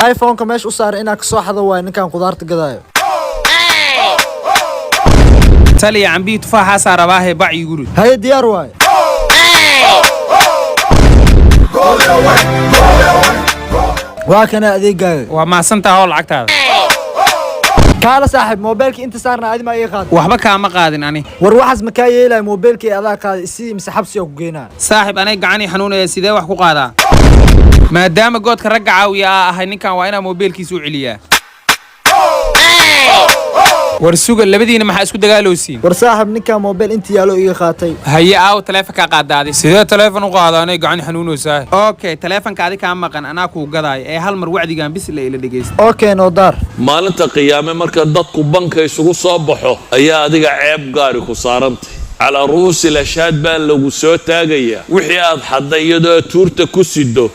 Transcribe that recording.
ايفون كماش وصار انك صاحده واي نكان قدرت قدايو تالي عم بي تفاحة صار باهي باع يقول هاي ديار واي واكنا ذيك قاعد وما سنت هول عقتها كالا صاحب موبايلك انت صارنا عادي ما اي قاد وحبا كاما قادن اني وروحز مكاي لا موبايلك ادا قاد سي مسحبسي او جينا صاحب انا قعني حنون سيده wax ku qaada maadaama goodka rag caawiya ahay ninkan waa ina mobilkiisu ciliyaa war suuga labadiina maxaa isku dagaalowsiin war saaxib ninka mobil inta yaalo iga qaatay haye aaw taleefanka qaadaaday sidee taleefan u qaadaanay gacan xanuunaysaa okay taleefanka adiga ka maqan anaa ku gadaay ee hal mar wacdigan bis la ila dhageysto okay no dar maalinta qiyaame marka dadku banka isugu soo baxo ayaa adiga ceeb gaari ku saarantay على رؤوس الأشهاد بان لو سو تاغيا وحي أضحى ضيدو تورتا كسيدو